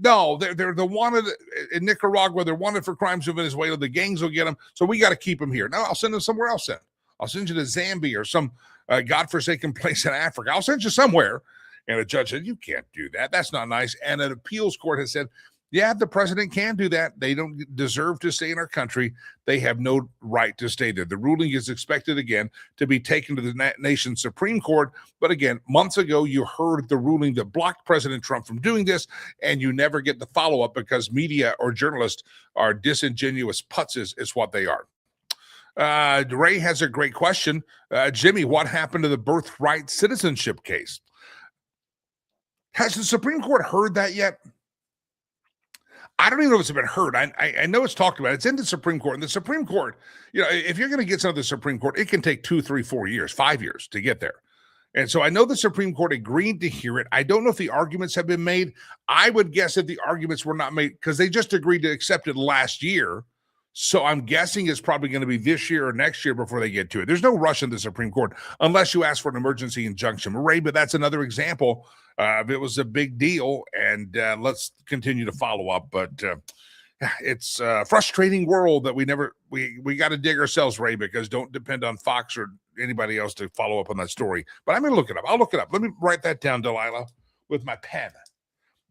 No, they're the wanted in Nicaragua. They're wanted for crimes in Venezuela. The gangs will get them. So we got to keep them here. No, I'll send them somewhere else then. I'll send you to Zambia or some godforsaken place in Africa. I'll send you somewhere. And a judge said, you can't do that. That's not nice. And an appeals court has said, yeah, the president can do that. They don't deserve to stay in our country. They have no right to stay there. The ruling is expected again to be taken to the nation's Supreme Court. But again, months ago, you heard the ruling that blocked President Trump from doing this, and you never get the follow-up because media or journalists are disingenuous putzes is what they are. Ray has a great question. Jimmy, what happened to the birthright citizenship case? Has the Supreme Court heard that yet? I don't even know if it's been heard. I know it's talked about. It's in the Supreme Court. And the Supreme Court, you know, if you're going to get something to the Supreme Court, it can take 2, 3, 4 years, 5 years to get there. And so I know the Supreme Court agreed to hear it. I don't know if the arguments have been made. I would guess that the arguments were not made because they just agreed to accept it last year. So I'm guessing it's probably going to be this year or next year before they get to it. There's no rush in the Supreme Court unless you ask for an emergency injunction. Ray, but that's another example. It was a big deal, and let's continue to follow up. But it's a frustrating world that we got to dig ourselves, Ray, because don't depend on Fox or anybody else to follow up on that story. But I'm going to look it up. I'll look it up. Let me write that down, Delilah, with my pen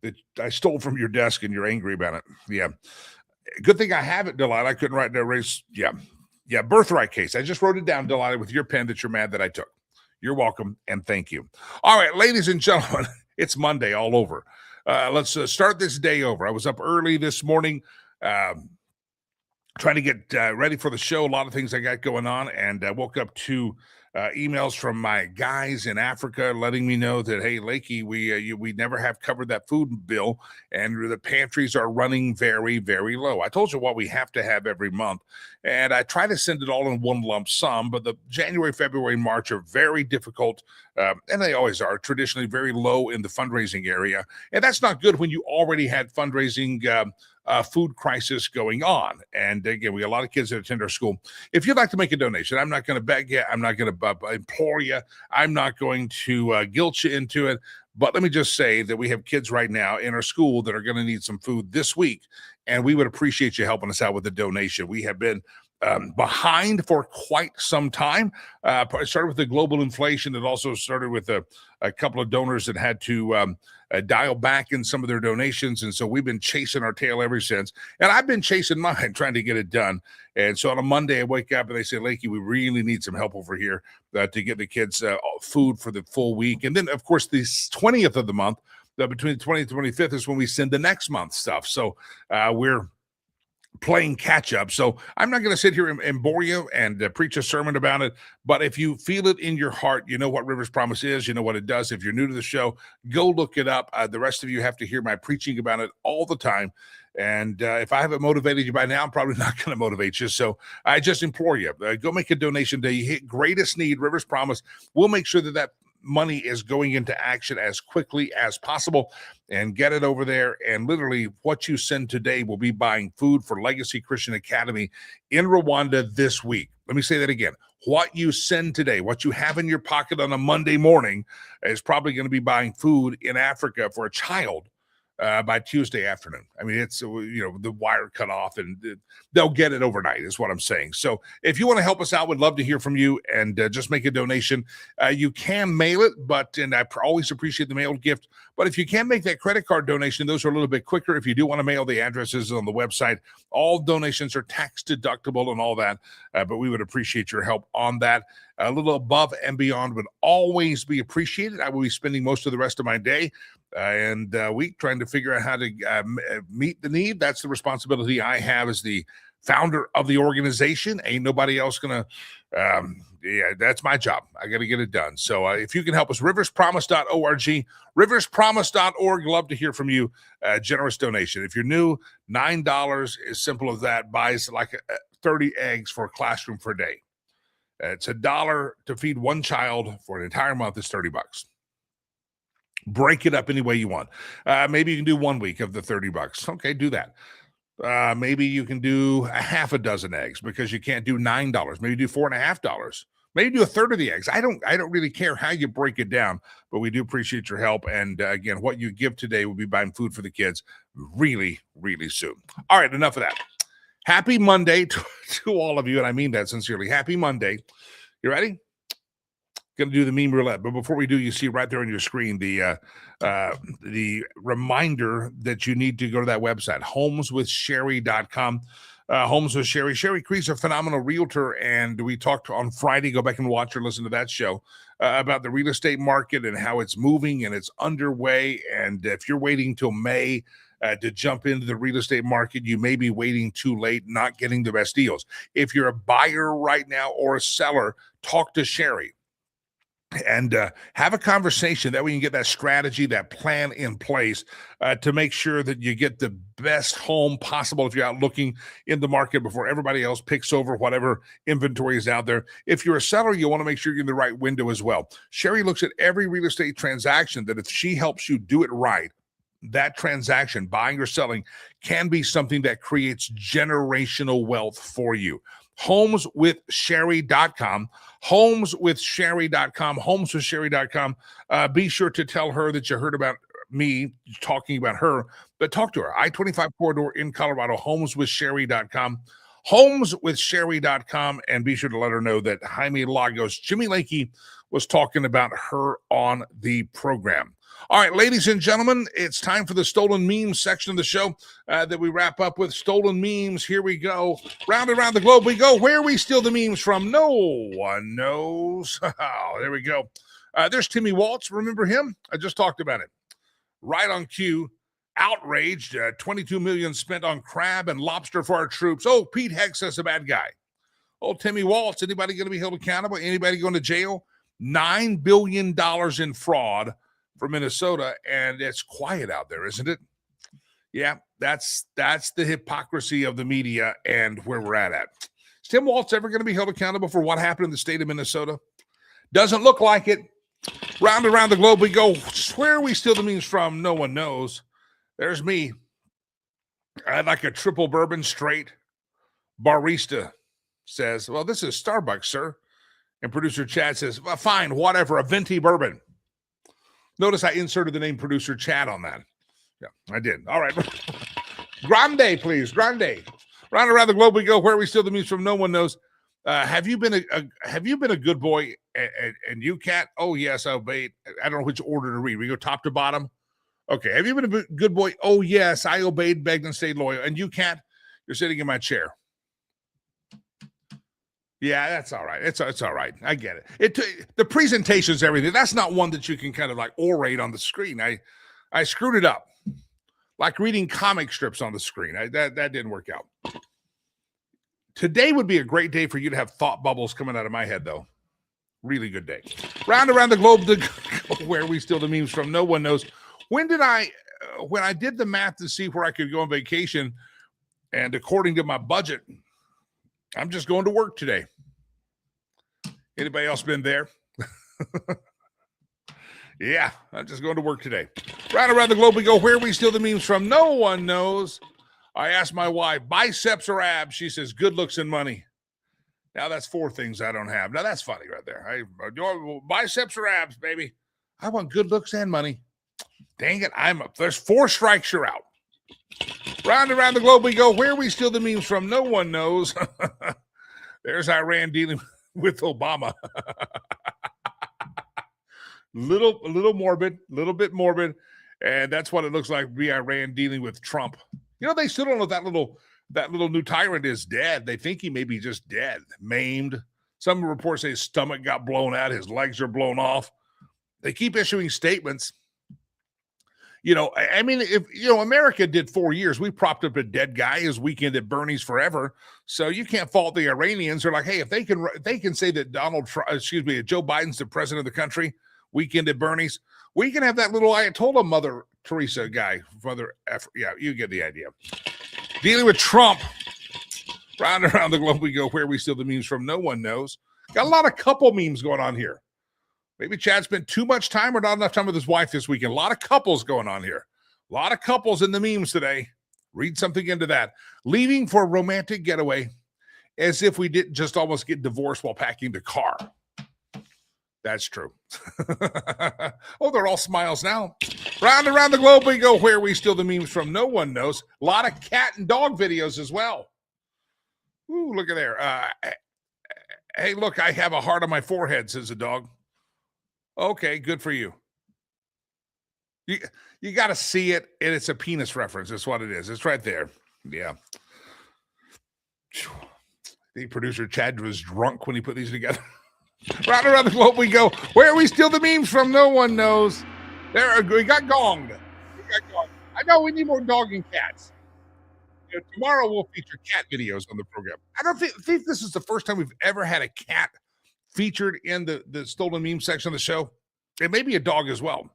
that I stole from your desk, and you're angry about it. Yeah. Good thing I have it, Delilah. I couldn't write the race. Yeah. Birthright case. I just wrote it down, Delilah, with your pen that you're mad that I took. You're welcome, and thank you. All right, ladies and gentlemen, it's Monday all over. Let's start this day over. I was up early this morning trying to get ready for the show. A lot of things I got going on, and I woke up to emails from my guys in Africa letting me know that, hey, Lakey, we never have covered that food bill, and the pantries are running very, very low. I told you what we have to have every month, and I try to send it all in one lump sum, but the January, February, March are very difficult, and they always are, traditionally very low in the fundraising area, and that's not good when you already had fundraising food crisis going on. And again, we have a lot of kids that attend our school. If you'd like to make a donation, I'm not going to beg you. I'm not going to implore you. I'm not going to guilt you into it. But let me just say that we have kids right now in our school that are going to need some food this week. And we would appreciate you helping us out with the donation. We have been behind for quite some time. It started with the global inflation. It also started with a couple of donors that had to dial back in some of their donations. And so we've been chasing our tail ever since. And I've been chasing mine, trying to get it done. And so on a Monday, I wake up and they say, Lakey, we really need some help over here to get the kids food for the full week. And then, of course, the 20th of the month, between the 20th and 25th is when we send the next month's stuff. So we're playing catch up. So I'm not going to sit here and bore you and preach a sermon about it. But if you feel it in your heart, you know what Rivers Promise is, you know what it does. If you're new to the show, go look it up. The rest of you have to hear my preaching about it all the time. And if I haven't motivated you by now, I'm probably not going to motivate you. So I just implore you, go make a donation today. You hit greatest need, Rivers Promise. We'll make sure that money is going into action as quickly as possible, and get it over there. And literally what you send today will be buying food for Legacy Christian Academy in Rwanda this week. Let me say that again. What you send today, what you have in your pocket on a Monday morning, is probably going to be buying food in Africa for a child by Tuesday afternoon. I mean, it's, the wire cut off, and they'll get it overnight is what I'm saying. So if you want to help us out, we'd love to hear from you, and just make a donation. You can mail it, and I always appreciate the mailed gift. But if you can make that credit card donation, those are a little bit quicker. If you do want to mail, the addresses on the website. All donations are tax deductible and all that, but we would appreciate your help on that. A little above and beyond would always be appreciated. I will be spending most of the rest of my day and week trying to figure out how to meet the need. That's the responsibility I have as the founder of the organization. Ain't nobody else gonna that's my job. I got to get it done. So if you can help us, riverspromise.org, riverspromise.org. Love to hear from you. Generous donation. If you're new, $9, as simple as that, buys like 30 eggs for a classroom for a day. It's $1 to feed one child for an entire month. Is $30. Break it up any way you want. Maybe you can do 1 week of the $30. Okay, do that. Maybe you can do a half a dozen eggs because you can't do $9. Maybe do $4.50. Maybe do a third of the eggs. I don't really care how you break it down, but we do appreciate your help. And again, what you give today will be buying food for the kids really, really soon. All right, enough of that. Happy Monday to all of you, and I mean that sincerely. Happy Monday. You ready? Going to do the meme roulette, but before we do, you see right there on your screen the reminder that you need to go to that website, homeswithsherry.com. Homes with Sherry. Sherry Cree's a phenomenal realtor, and we talked on Friday. Go back and watch or listen to that show about the real estate market and how it's moving and it's underway. And if you're waiting till May to jump into the real estate market, you may be waiting too late, not getting the best deals. If you're a buyer right now or a seller, talk to Sherry and have a conversation. That way you can get that strategy, that plan in place to make sure that you get the best home possible if you're out looking in the market before everybody else picks over whatever inventory is out there. If you're a seller, you want to make sure you're in the right window as well. Sherry looks at every real estate transaction that if she helps you do it right, that transaction, buying or selling, can be something that creates generational wealth for you. Homeswithsherry.com, homeswithsherry.com, homeswithsherry.com. Be sure to tell her that you heard about me talking about her, but talk to her. I-25 corridor in Colorado, homeswithsherry.com, homeswithsherry.com, and be sure to let her know that Jaime Lagos, Jimmy Lakey, was talking about her on the program. All right, ladies and gentlemen, it's time for the Stolen Memes section of the show that we wrap up with. Stolen Memes, here we go. Round and around the globe we go. Where we steal the memes from, no one knows. Oh, there we go. There's Timmy Waltz. Remember him? I just talked about it. Right on cue. Outraged. $22 million spent on crab and lobster for our troops. Oh, Pete Hegseth's a bad guy. Oh, Timmy Waltz, anybody going to be held accountable? Anybody going to jail? $9 billion in fraud for Minnesota, and it's quiet out there, isn't it? Yeah, that's the hypocrisy of the media and where we're at. Is Tim Waltz ever going to be held accountable for what happened in the state of Minnesota? Doesn't look like it. Round and around the globe we go. Where we steal the memes from, no one knows. There's me. I'd like a triple bourbon straight. Barista says, well, this is Starbucks, sir. And producer Chad says, well, fine, whatever, a venti bourbon. Notice I inserted the name producer Chad on that. Yeah, I did. All right. Grande, please. Grande. Round around the globe we go. Where we steal the memes from, no one knows. Have you been a good boy? And you, Cat? Oh, yes, I obeyed. I don't know which order to read. We go top to bottom. Okay. Have you been a good boy? Oh, yes, I obeyed, begged, and stayed loyal. And you, Cat? You're sitting in my chair. Yeah, that's all right. It's all right. I get it. The presentation is everything. That's not one that you can kind of like orate on the screen. I screwed it up. Like reading comic strips on the screen. That didn't work out. Today would be a great day for you to have thought bubbles coming out of my head, though. Really good day. Round around the globe to where we steal the memes from, no one knows. When I did the math to see where I could go on vacation, and according to my budget, I'm just going to work today. Anybody else been there? Yeah, I'm just going to work today. Round around the globe we go. Where we steal the memes from, no one knows. I asked my wife, biceps or abs? She says, good looks and money. Now that's 4 things I don't have. Now that's funny right there. Biceps or abs, baby? I want good looks and money. Dang it, I'm up. There's 4 strikes, you're out. Round around the globe we go. Where we steal the memes from, no one knows. There's Iran dealing with Obama. little morbid, little bit morbid, and that's what it looks like to be Iran dealing with Trump. You know, they still don't know that little new tyrant is dead. They think he may be just dead, maimed. Some reports say his stomach got blown out, his legs are blown off. They keep issuing statements. You know, I mean, if America did 4 years, we propped up a dead guy his weekend at Bernie's forever. So you can't fault the Iranians. They're like, hey, if they can say that Joe Biden's the president of the country, weekend at Bernie's, we can have that little Ayatollah Mother Teresa guy. Yeah, you get the idea. Dealing with Trump. Round and around the globe we go. Where we steal the memes from, no one knows. Got a lot of couple memes going on here. Maybe Chad spent too much time or not enough time with his wife this weekend. A lot of couples going on here. A lot of couples in the memes today. Read something into that. Leaving for a romantic getaway as if we didn't just almost get divorced while packing the car. That's true. Oh, they're all smiles now. Round and around the globe we go. Where we steal the memes from, no one knows. A lot of cat and dog videos as well. Ooh, look at there. Hey, look, I have a heart on my forehead, says the dog. Okay, good for you. You got to see it, and it's a penis reference. That's what it is. It's right there. Yeah. The producer Chad was drunk when he put these together. Round around the globe we go. Where we steal the memes from, no one knows. We got gonged. I know we need more dog and cats. You know, tomorrow we'll feature cat videos on the program. I don't think this is the first time we've ever had a cat featured in the stolen meme section of the show. It may be a dog as well.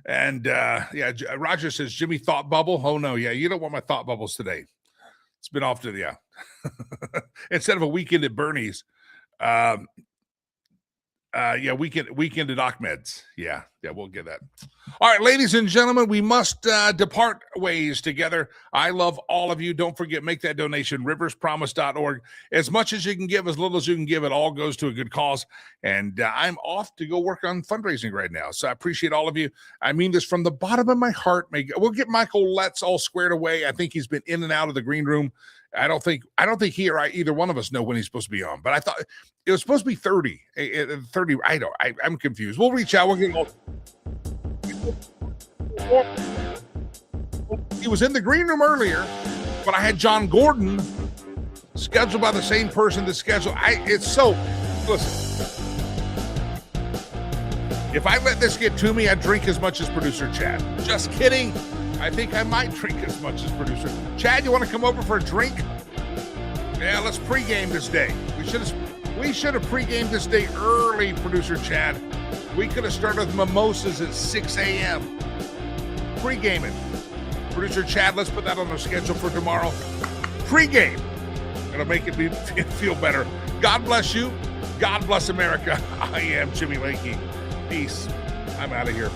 And yeah, Roger says, Jimmy thought bubble. Oh no, yeah, you don't want my thought bubbles today. It's been off to the instead of a weekend at Bernie's. Yeah, weekend at Ahmed's. Yeah, we'll get that. All right, ladies and gentlemen, we must depart ways together. I love all of you. Don't forget, make that donation, riverspromise.org. As much as you can give, as little as you can give, it all goes to a good cause. And I'm off to go work on fundraising right now. So I appreciate all of you. I mean this from the bottom of my heart. We'll get Michael Letts all squared away. I think he's been in and out of the green room. I don't think he or either one of us know when he's supposed to be on, but I thought it was supposed to be 30. I'm confused. We'll reach out. We'll get all. He was in the green room earlier, but I had John Gordon scheduled by the same person to schedule. Listen. If I let this get to me, I'd drink as much as producer Chad. Just kidding. I think I might drink as much as producer. Chad, you want to come over for a drink? Yeah, let's pregame this day. We should have pregamed this day early, producer Chad. We could have started with mimosas at 6 a.m. Pregame it. Producer Chad, let's put that on the schedule for tomorrow. Pregame. It'll make it feel better. God bless you. God bless America. I am Jimmy Lakey. Peace. I'm out of here.